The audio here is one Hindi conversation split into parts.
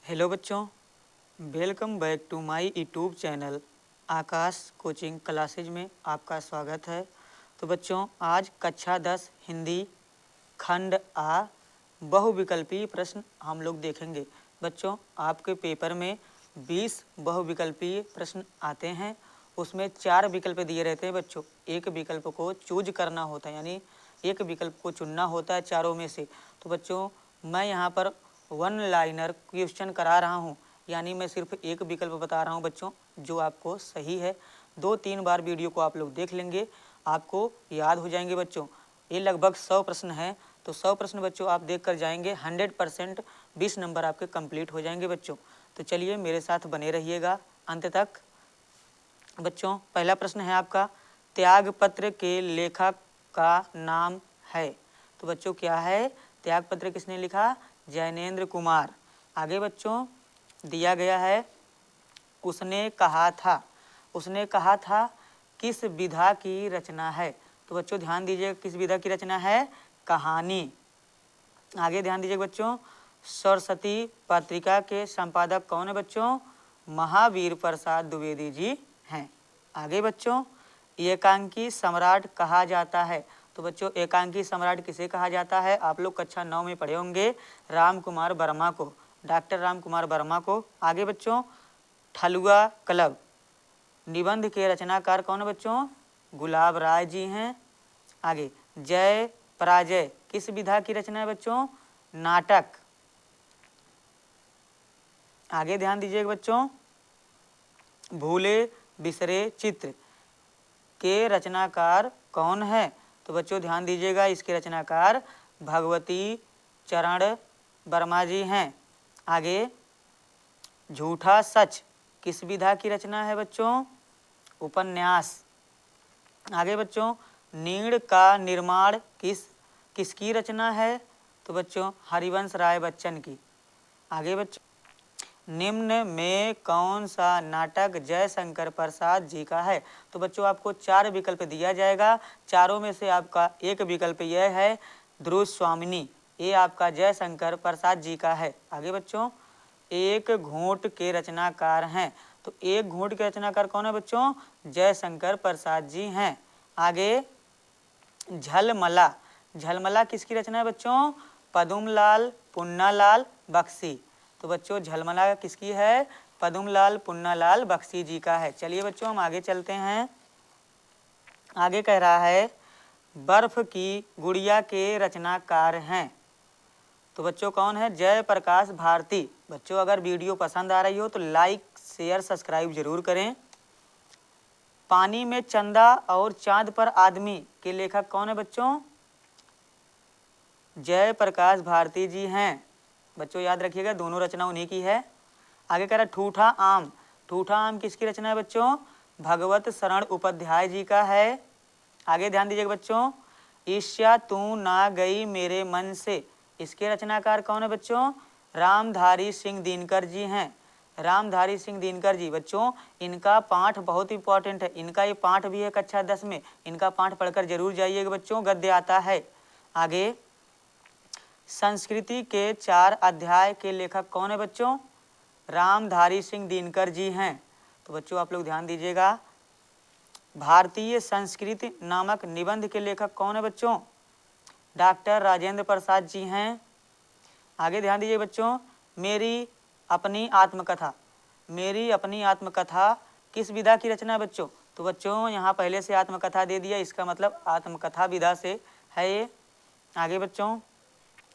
हेलो बच्चों, welcome back to my YouTube channel Aakash coaching classes में आपका स्वागत है। तो बच्चों, आज कक्षा 10 हिंदी खंड आ बहुविकल्पीय प्रश्न हम लोग देखेंगे। बच्चों, आपके पेपर में 20 बहुविकल्पीय प्रश्न आते हैं। उसमें 4 विकल्प दिए रहते हैं बच्चों। एक विकल्प को चूज करना होता है, यानी एक विकल्प को चुनना होता है चारों में से। तो बच्चों, मैं यहाँ पर वन लाइनर क्वेश्चन करा रहा हूँ, यानी मैं सिर्फ एक विकल्प बता रहा हूँ बच्चों जो आपको सही है। 2-3 बार वीडियो को आप लोग देख लेंगे, आपको याद हो जाएंगे बच्चों। ये लगभग 100 प्रश्न हैं, तो 100 प्रश्न बच्चों आप देख कर जाएंगे, 100% 20 नंबर आपके कंप्लीट हो जाएंगे बच्चों। तो चलिए मेरे साथ बने रहिएगा अंत तक। बच्चों, पहला प्रश्न है आपका, त्यागपत्र के लेखक का नाम है। तो बच्चों क्या है, त्यागपत्र किसने लिखा? जैनेन्द्र कुमार। आगे बच्चों दिया गया है, उसने कहा था। उसने कहा था किस विधा की रचना है? तो बच्चों ध्यान दीजिए, किस विधा की रचना है? कहानी। आगे ध्यान दीजिए बच्चों, सरस्वती पत्रिका के संपादक कौन है बच्चों? महावीर प्रसाद द्विवेदी जी हैं। आगे बच्चों, एकांकी सम्राट कहा जाता है। तो बच्चों एकांकी सम्राट किसे कहा जाता है? आप लोग कक्षा 9 में पढ़े होंगे, राम कुमार वर्मा को, डॉक्टर राम कुमार वर्मा को। आगे बच्चों, ठलुआ क्लब निबंध के रचनाकार कौन है बच्चों? गुलाब राय जी हैं। आगे, जय पराजय किस विधा की रचना है बच्चों? नाटक। आगे ध्यान दीजिएगा बच्चों, भूले बिसरे चित्र के रचनाकार कौन है? तो बच्चों ध्यान दीजिएगा, इसके रचनाकार भगवती चरण वर्मा जी हैं। आगे, झूठा सच किस विधा की रचना है बच्चों? उपन्यास। आगे बच्चों, नीड़ का निर्माण किसकी रचना है? तो बच्चों हरिवंश राय बच्चन की। आगे बच्चों, निम्न में कौन सा नाटक जयशंकर प्रसाद जी का है? तो बच्चों आपको 4 विकल्प दिया जाएगा, चारों में से आपका एक विकल्प यह है ध्रुव स्वामिनी, ये आपका जयशंकर प्रसाद जी का है। आगे बच्चों, एक घूंट के रचनाकार हैं। तो एक घूंट के रचनाकार कौन है बच्चों? जयशंकर प्रसाद जी हैं। आगे, झलमला, झलमला किसकी रचना है बच्चों? पदुमलाल पुन्नालाल बख्शी। तो बच्चों झलमला किसकी है? पदुमलाल पुन्नालाल बख्शी जी का है। चलिए बच्चों हम आगे चलते हैं। आगे कह रहा है, बर्फ की गुड़िया के रचनाकार हैं। तो बच्चों कौन है? जय प्रकाश भारती। बच्चों अगर वीडियो पसंद आ रही हो तो लाइक शेयर सब्सक्राइब जरूर करें। पानी में चंदा और चांद पर आदमी के लेखक कौन है बच्चों? जय प्रकाश भारती जी हैं। बच्चों याद रखिएगा, दोनों रचना उन्हीं की है। आगे कह रहा है, ठूठा आम। ठूठा आम किसकी रचना है बच्चों? भगवत शरण उपाध्याय जी का है। आगे ध्यान दीजिएगा बच्चों, ईर्ष्या तू ना गई मेरे मन से, इसके रचनाकार कौन है बच्चों? रामधारी सिंह दिनकर जी हैं। रामधारी सिंह दिनकर जी। बच्चों इनका पाठ बहुत इंपॉर्टेंट है, इनका ये पाठ भी है कक्षा 10 में, इनका पाठ पढ़कर जरूर जाइएगा बच्चों, गद्य आता है। आगे, संस्कृति के 4 अध्याय के लेखक कौन है बच्चों? रामधारी सिंह दिनकर जी हैं। तो बच्चों आप लोग ध्यान दीजिएगा, भारतीय संस्कृति नामक निबंध के लेखक कौन है बच्चों? डॉक्टर राजेंद्र प्रसाद जी हैं। आगे ध्यान दीजिए बच्चों, मेरी अपनी आत्मकथा, मेरी अपनी आत्मकथा किस विधा की रचना है बच्चों? तो बच्चों यहाँ पहले से आत्मकथा दे दिया, इसका मतलब आत्मकथा विधा से है ये। आगे बच्चों,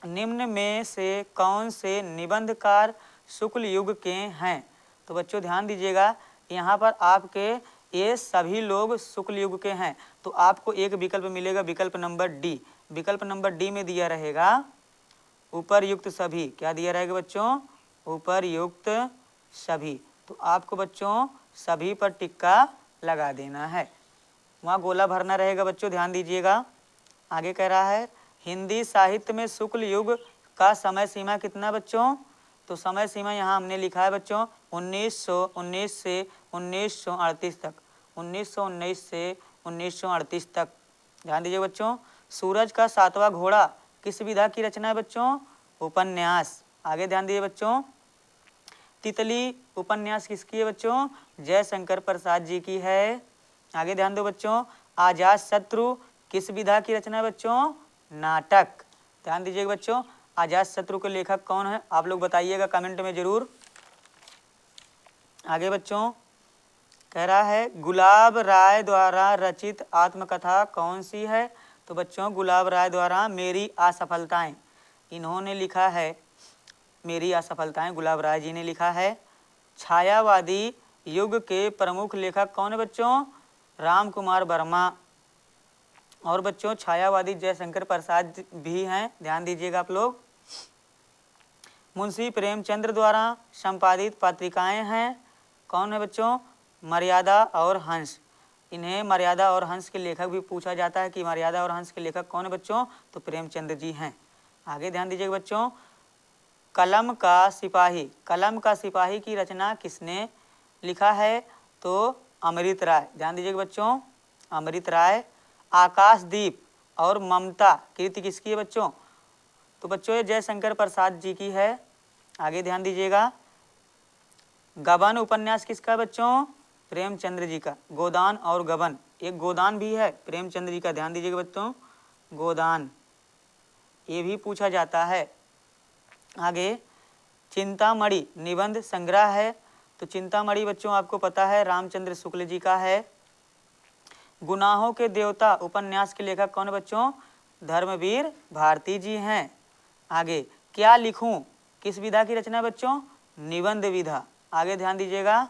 निम्न में से कौन से निबंधकार शुक्ल युग के हैं? तो बच्चों ध्यान दीजिएगा, यहाँ पर आपके ये सभी लोग शुक्ल युग के हैं। तो आपको एक विकल्प मिलेगा, विकल्प नंबर डी। विकल्प नंबर डी में दिया रहेगा उपरयुक्त सभी। क्या दिया रहेगा बच्चों? उपरयुक्त सभी। तो आपको बच्चों सभी पर टिक्का लगा देना है, वहाँ गोला भरना रहेगा बच्चों, ध्यान दीजिएगा। आगे कह रहा है, हिंदी साहित्य में शुक्ल युग का समय सीमा कितना बच्चों? तो समय सीमा यहाँ हमने लिखा है बच्चों 1919 से 1938 तक, 1919 से 1938 तक। ध्यान दीजिए बच्चों, सूरज का 7वां घोड़ा किस विधा की रचना है बच्चों? उपन्यास। आगे ध्यान दीजिए बच्चों, तितली उपन्यास किसकी है बच्चों? जयशंकर प्रसाद जी की है। आगे ध्यान दो बच्चों, आजाद शत्रु किस विधा की रचना है बच्चों? नाटक। ध्यान दीजिएगा बच्चों, आजाद शत्रु के लेखक कौन है? आप लोग बताइएगा कमेंट में जरूर। आगे बच्चों कह रहा है गुलाब राय द्वारा रचित आत्मकथा कौन सी है? तो बच्चों गुलाब राय द्वारा मेरी असफलताएं, इन्होंने लिखा है मेरी असफलताएं, गुलाब राय जी ने लिखा है। छायावादी युग के प्रमुख लेखक कौन है बच्चों? राम कुमार वर्मा। और बच्चों छायावादी जयशंकर प्रसाद भी हैं, ध्यान दीजिएगा आप लोग। मुंशी प्रेमचंद्र द्वारा संपादित पत्रिकाएं हैं, कौन है बच्चों? मर्यादा और हंस। इन्हें मर्यादा और हंस के लेखक भी पूछा जाता है कि मर्यादा और हंस के लेखक कौन है बच्चों? तो प्रेमचंद्र जी हैं। आगे ध्यान दीजिएगा बच्चों, कलम का सिपाही, कलम का सिपाही की रचना किसने लिखा है? तो अमृत राय। ध्यान दीजिएगा बच्चों, अमृत राय। आकाशदीप और ममता कृति किसकी है बच्चों? तो बच्चों ये जयशंकर प्रसाद जी की है। आगे ध्यान दीजिएगा, गबन उपन्यास किसका है बच्चों? प्रेमचंद्र जी का। गोदान और गबन, एक गोदान भी है प्रेमचंद्र जी का, ध्यान दीजिएगा बच्चों, गोदान, ये भी पूछा जाता है। आगे चिंतामणि निबंध संग्रह है, तो चिंतामणि बच्चों आपको पता है रामचंद्र शुक्ल जी का है। गुनाहों के देवता उपन्यास के लेखक कौन है बच्चों? धर्मवीर भारती जी हैं। आगे क्या लिखूं किस विधा की रचना है बच्चों? निबंध विधा। आगे ध्यान दीजिएगा,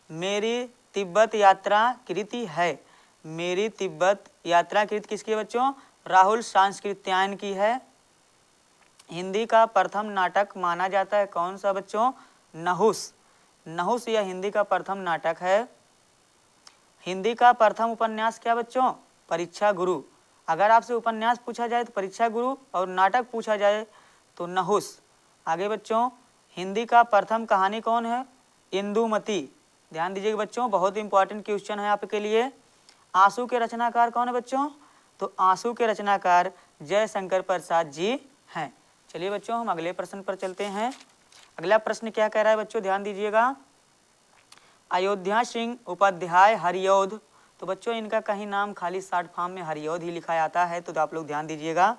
मेरी तिब्बत यात्रा कृति है, मेरी तिब्बत यात्रा कृति किसकी है बच्चों? राहुल सांस्कृत्यायन की है। हिंदी का प्रथम नाटक माना जाता है कौन सा बच्चों? नहुस। नहुस यह हिंदी का प्रथम नाटक है। हिंदी का प्रथम उपन्यास क्या बच्चों? परीक्षा गुरु। अगर आपसे उपन्यास पूछा जाए तो परीक्षा गुरु, और नाटक पूछा जाए तो नहुस। आगे बच्चों हिंदी का प्रथम कहानी कौन है? इंदुमती। ध्यान दीजिएगा बच्चों, बहुत इंपॉर्टेंट क्वेश्चन है आपके लिए। आंसू के रचनाकार कौन है बच्चों? तो आंसू के रचनाकार जयशंकर प्रसाद जी हैं। चलिए बच्चों हम अगले प्रश्न पर चलते हैं। अगला प्रश्न क्या कह रहा है बच्चों, ध्यान दीजिएगा, अयोध्या सिंह उपाध्याय हरिऔध। तो बच्चों इनका कहीं नाम खाली शॉर्ट फॉर्म में हरिऔध ही लिखा जाता है, तो आप लोग ध्यान दीजिएगा।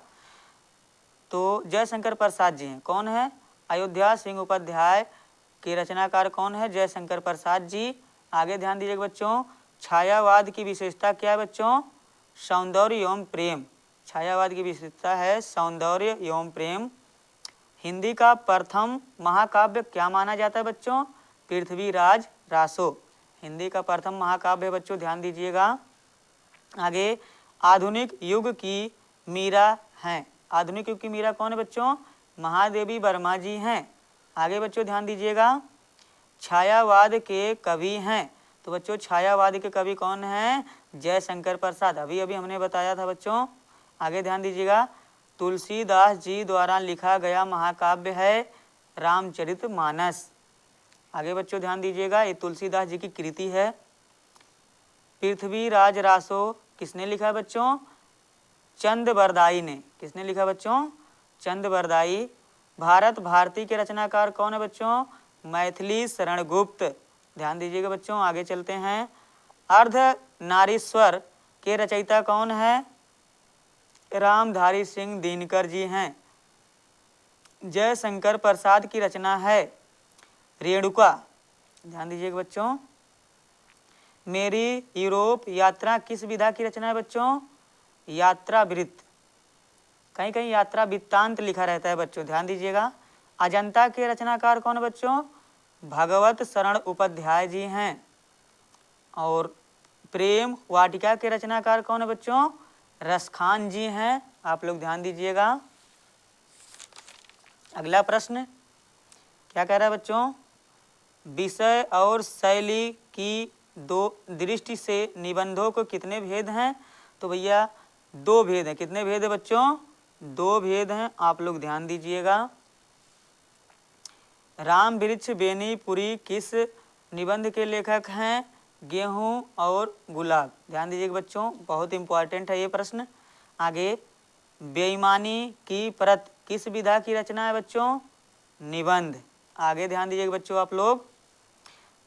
तो जयशंकर प्रसाद जी हैं, कौन है? अयोध्या सिंह उपाध्याय के रचनाकार कौन है? जयशंकर प्रसाद जी। आगे ध्यान दीजिएगा बच्चों, छायावाद की विशेषता क्या है बच्चों? सौंदर्य एवं प्रेम। छायावाद की विशेषता है सौंदर्य एवं प्रेम। हिंदी का प्रथम महाकाव्य क्या माना जाता है बच्चों? पृथ्वीराज रासो। हिंदी का प्रथम महाकाव्य है बच्चों, ध्यान दीजिएगा। आगे आधुनिक युग की मीरा हैं, आधुनिक युग की मीरा कौन है बच्चों? महादेवी वर्मा जी हैं। आगे बच्चों ध्यान दीजिएगा, छायावाद के कवि हैं, तो बच्चों छायावाद के कवि कौन हैं? जयशंकर प्रसाद, अभी अभी हमने बताया था बच्चों। आगे ध्यान दीजिएगा, तुलसीदास जी द्वारा लिखा गया महाकाव्य है रामचरितमानस। आगे बच्चों ध्यान दीजिएगा, ये तुलसीदास जी की कृति है। पृथ्वीराज रासो किसने लिखा है बच्चों? चंद बरदाई ने। किसने लिखा बच्चों? चंद बरदाई। भारत भारती के रचनाकार कौन है बच्चों? मैथिली शरण गुप्त। ध्यान दीजिएगा बच्चों, आगे चलते हैं। अर्ध नारीश्वर के रचयिता कौन है? रामधारी सिंह दिनकर जी हैं। जयशंकर प्रसाद की रचना है रेणुका। ध्यान दीजिएगा बच्चों, मेरी यूरोप यात्रा किस विधा की रचना है बच्चों? यात्रा वृत्त। कहीं कहीं यात्रा वृत्तांत लिखा रहता है बच्चों, ध्यान दीजिएगा। अजंता के रचनाकार कौन है बच्चों? भगवत शरण उपाध्याय जी हैं। और प्रेम वाटिका के रचनाकार कौन है बच्चों? रसखान जी हैं। आप लोग ध्यान दीजिएगा। अगला प्रश्न क्या कह रहा है बच्चों? विषय और शैली की दो दृष्टि से निबंधों को कितने भेद हैं? तो भैया दो भेद हैं। कितने भेद है बच्चों? दो भेद हैं, आप लोग ध्यान दीजिएगा। राम वृक्ष बेनीपुरी किस निबंध के लेखक हैं? गेहूं और गुलाब। ध्यान दीजिएगा बच्चों, बहुत इंपॉर्टेंट है ये प्रश्न। आगे बेईमानी की परत किस विधा की रचना है बच्चों? निबंध। आगे ध्यान दीजिएगा बच्चों आप लोग,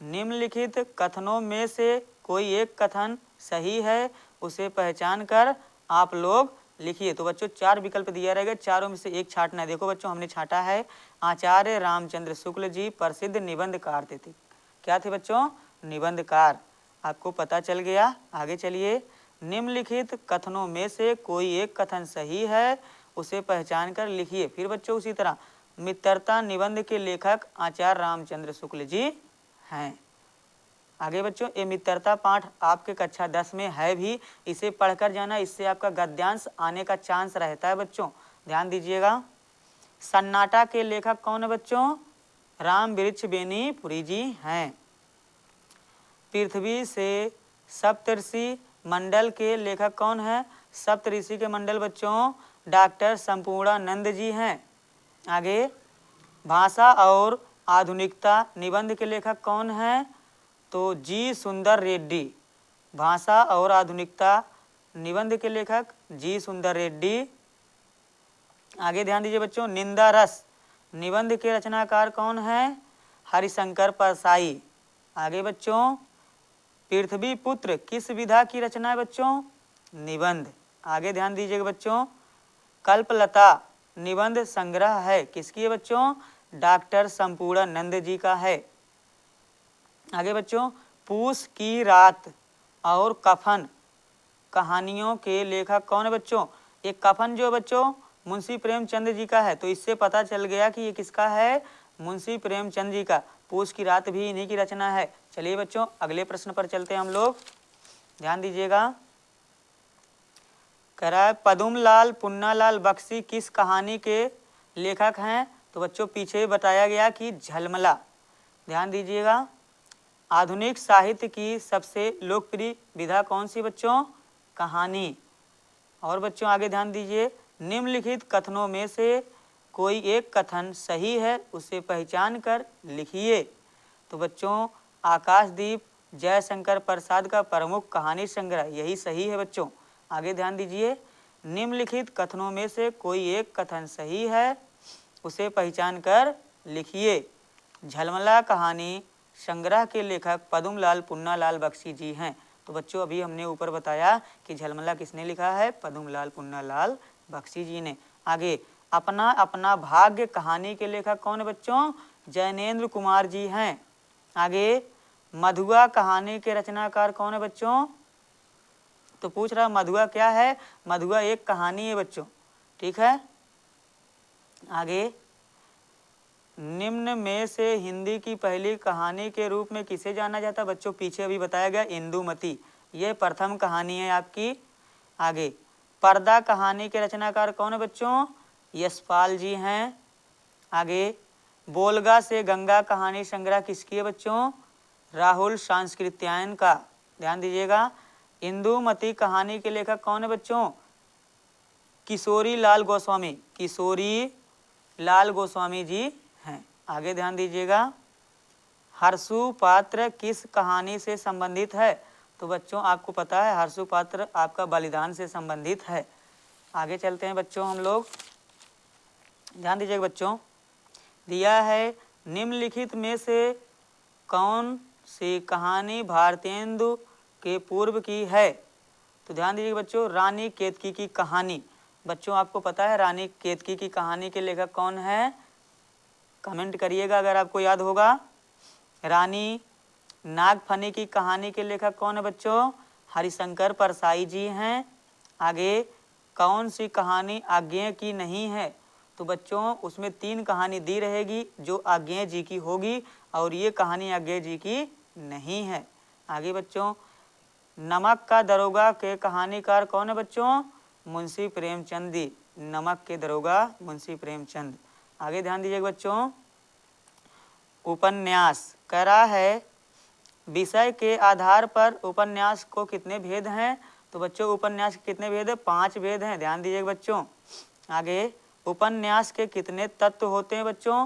निम्नलिखित कथनों में से कोई एक कथन सही है, उसे पहचान कर आप लोग लिखिए। तो बच्चों 4 विकल्प दिया रहेगा, चारों में से एक छांटना है। देखो बच्चों हमने छांटा है, आचार्य रामचंद्र शुक्ल जी प्रसिद्ध निबंधकार थे। क्या थे बच्चों? निबंधकार। आपको पता चल गया। आगे चलिए, निम्नलिखित कथनों में से कोई एक कथन सही है, उसे पहचान कर लिखिए। फिर बच्चों उसी तरह मित्रता निबंध के लेखक आचार्य रामचंद्र शुक्ल जी हैं। आगे बच्चों ये मित्रता पाठ आपके कक्षा 10 में है भी, इसे पढ़कर जाना, इससे आपका गद्यांश आने का चांस रहता है बच्चों, ध्यान दीजिएगा। सन्नाटा के लेखक कौन है बच्चों? राम वृक्ष बेनीपुरी जी हैं। पृथ्वी से सप्तऋषि मंडल के लेखक कौन है? सप्तऋषि के मंडल बच्चों डॉक्टर संपूर्णानंद जी हैं। आगे, भाषा और आधुनिकता निबंध के लेखक कौन है? तो जी सुंदर रेड्डी। भाषा और आधुनिकता निबंध के लेखक जी सुंदर रेड्डी। आगे ध्यान दीजिए बच्चों, निंदा रस निबंध के रचनाकार कौन है? हरिशंकर परसाई। आगे बच्चों, पृथ्वी पुत्र किस विधा की रचना है बच्चों? निबंध। आगे ध्यान दीजिएगा बच्चों, कल्पलता निबंध संग्रह है, किसकी है बच्चों? डॉक्टर संपूर्णानंद जी का है। आगे बच्चों, पूस की रात और कफन कहानियों के लेखक कौन है बच्चों? एक कफन जो बच्चों मुंशी प्रेमचंद जी का है, तो इससे पता चल गया कि ये किसका है? मुंशी प्रेमचंद जी का। पूस की रात भी इन्हीं की रचना है। चलिए बच्चों अगले प्रश्न पर चलते हैं हम लोग, ध्यान दीजिएगा। कह रहा है पदुमलाल पुन्नालाल बख्शी किस कहानी के लेखक हैं? तो बच्चों पीछे बताया गया कि झलमला। ध्यान दीजिएगा, आधुनिक साहित्य की सबसे लोकप्रिय विधा कौन सी बच्चों? कहानी। और बच्चों आगे ध्यान दीजिए, निम्नलिखित कथनों में से कोई एक कथन सही है, उसे पहचान कर लिखिए। तो बच्चों आकाशदीप जयशंकर प्रसाद का प्रमुख कहानी संग्रह, यही सही है बच्चों। आगे ध्यान दीजिए, निम्नलिखित कथनों में से कोई एक कथन सही है, उसे पहचान कर लिखिए। झलमला कहानी संग्रह के लेखक पदुमलाल पुन्नालाल बख्शी जी हैं। तो बच्चों अभी हमने ऊपर बताया कि झलमला किसने लिखा है? पदुमलाल पुन्नालाल बख्शी जी ने। आगे, अपना अपना भाग्य कहानी के लेखक कौन है बच्चों? जैनेन्द्र कुमार जी हैं। आगे, मधुआ कहानी के रचनाकार कौन है बच्चों? तो पूछ रहा मधुआ क्या है? मधुआ एक कहानी है बच्चों, ठीक है। आगे, निम्न में से हिंदी की पहली कहानी के रूप में किसे जाना जाता है? बच्चों पीछे अभी बताया गया इंदुमती, ये प्रथम कहानी है आपकी। आगे, पर्दा कहानी के रचनाकार कौन है बच्चों? यशपाल जी हैं। आगे, बोलगा से गंगा कहानी संग्रह किसकी है बच्चों? राहुल सांस्कृत्यायन का। ध्यान दीजिएगा, इंदुमती कहानी के लेखक कौन है बच्चों? किशोरी लाल गोस्वामी। किशोरी लाल गोस्वामी जी हैं। आगे ध्यान दीजिएगा, हर्षु पात्र किस कहानी से संबंधित है? तो बच्चों आपको पता है हर्षु पात्र आपका बलिदान से संबंधित है। आगे चलते हैं बच्चों हम लोग, ध्यान दीजिएगा बच्चों, दिया है निम्नलिखित में से कौन सी कहानी भारतेंदु के पूर्व की है? तो ध्यान दीजिएगा बच्चों, रानी केतकी की कहानी। बच्चों आपको पता है रानी केतकी की कहानी के लेखक कौन है? कमेंट करिएगा अगर आपको याद होगा। रानी नागफनी की कहानी के लेखक कौन है बच्चों? हरिशंकर परसाई जी हैं। आगे, कौन सी कहानी आज्ञेय की नहीं है? तो बच्चों उसमें 3 कहानी दी रहेगी जो आज्ञेय जी की होगी, और ये कहानी आज्ञेय जी की नहीं है। आगे बच्चों, नमक का दरोगा के कहानीकार कौन है बच्चों? मुंशी प्रेमचंद जी। नमक के दरोगा मुंशी प्रेमचंद। आगे ध्यान दीजिएगा बच्चों, उपन्यास कह रहा है विषय के आधार पर उपन्यास को कितने भेद हैं? तो बच्चों उपन्यास के कितने भेद है? 5 भेद हैं। ध्यान दीजिएगा बच्चों। आगे, उपन्यास के कितने तत्व होते हैं बच्चों?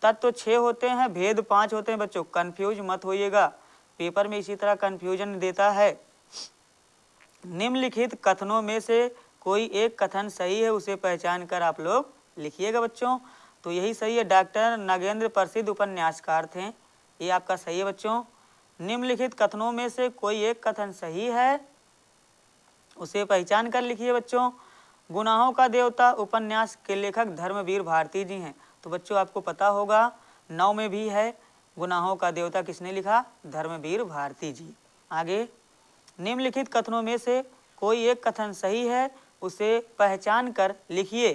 तत्व 6 होते हैं, भेद 5 होते हैं बच्चों, कंफ्यूज मत होइएगा, पेपर में इसी तरह कंफ्यूजन देता है। निम्नलिखित कथनों में से कोई एक कथन सही है, उसे पहचान कर आप लोग लिखिएगा बच्चों। तो यही सही है, डॉक्टर नगेंद्र प्रसिद्ध उपन्यासकार थे। ये आपका सही है बच्चों। निम्नलिखित कथनों में से कोई एक कथन सही है, उसे पहचान कर लिखिए बच्चों। गुनाहों का देवता उपन्यास के लेखक धर्मवीर भारती जी हैं। तो बच्चों आपको पता होगा 9 में भी है, गुनाहों का देवता किसने लिखा? धर्मवीर भारती जी। आगे, निम्नलिखित कथनों में से कोई एक कथन सही है, उसे पहचान कर लिखिए।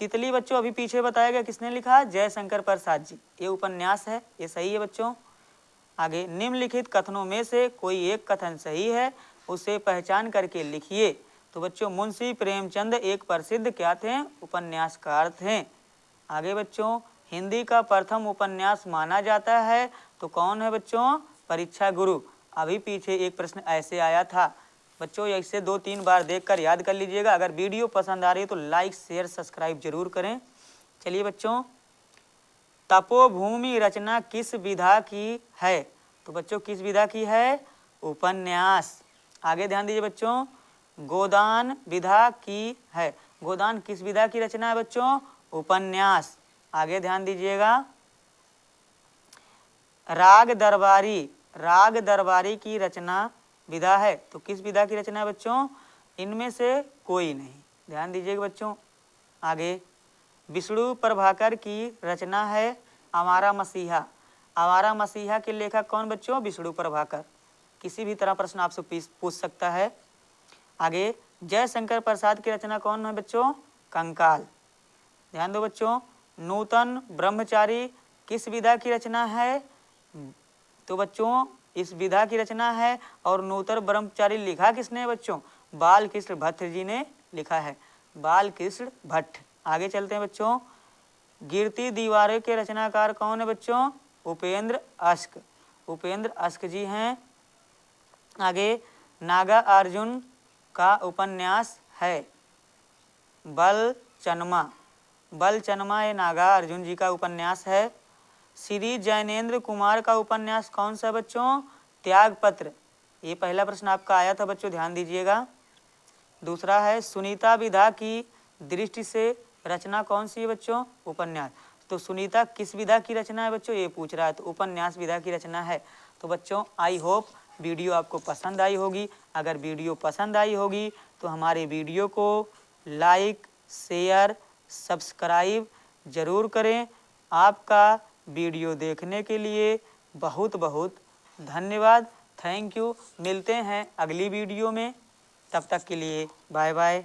तितली बच्चों अभी पीछे बताया गया किसने लिखा? जयशंकर प्रसाद जी। ये उपन्यास है, ये सही है बच्चों। आगे, निम्नलिखित कथनों में से कोई एक कथन सही है, उसे पहचान करके लिखिए। तो बच्चों मुंशी प्रेमचंद एक प्रसिद्ध क्या थे? उपन्यासकार थे। आगे बच्चों, हिंदी का प्रथम उपन्यास माना जाता है तो कौन है बच्चों? परीक्षा गुरु। अभी पीछे एक प्रश्न ऐसे आया था बच्चों, इसे 2-3 बार देखकर याद कर लीजिएगा। अगर वीडियो पसंद आ रही है तो लाइक शेयर सब्सक्राइब जरूर करें। चलिए बच्चों, तपोभूमि रचना किस विधा की है? तो बच्चों किस विधा की है? उपन्यास। आगे ध्यान दीजिए बच्चों, गोदान विधा की है। गोदान किस विधा की रचना है बच्चों? उपन्यास। आगे ध्यान दीजिएगा, राग दरबारी की रचना विधा है। तो किस विधा की रचना है बच्चों? इनमें से कोई नहीं, ध्यान दीजिएगा बच्चों। आगे, विष्णु प्रभाकर की रचना है आवारा मसीहा। आवारा मसीहा के लेखक कौन बच्चों? विष्णु प्रभाकर। किसी भी तरह प्रश्न आपसे पूछ सकता है। आगे, जयशंकर प्रसाद की रचना कौन है बच्चों? कंकाल। ध्यान दो बच्चों, नूतन ब्रह्मचारी किस विधा की रचना है? तो बच्चों इस विधा की रचना है। और नूतन ब्रह्मचारी लिखा किसने बच्चों? बालकृष्ण भट्ट जी ने लिखा है, बालकृष्ण भट्ट। आगे चलते हैं बच्चों, गिरती दीवारों के रचनाकार कौन है बच्चों? उपेंद्र अश्क। उपेंद्र अश्क जी हैं। आगे, नागा अर्जुन का उपन्यास है बलचनमा। बलचनमा ये नागा अर्जुन जी का उपन्यास है। श्री जैनेन्द्र कुमार का उपन्यास कौन सा बच्चों? त्यागपत्र। ये पहला प्रश्न आपका आया था बच्चों, ध्यान दीजिएगा। दूसरा है, सुनीता विधा की दृष्टि से रचना कौन सी है बच्चों? उपन्यास। तो सुनीता किस विधा की रचना है बच्चों? ये पूछ रहा है, तो उपन्यास विधा की रचना है। तो बच्चों आई होप वीडियो आपको पसंद आई होगी। अगर वीडियो पसंद आई होगी तो हमारे वीडियो को लाइक शेयर सब्सक्राइब जरूर करें। आपका वीडियो देखने के लिए बहुत बहुत धन्यवाद। Thank you. मिलते हैं अगली वीडियो में, तब तक के लिए बाय बाय।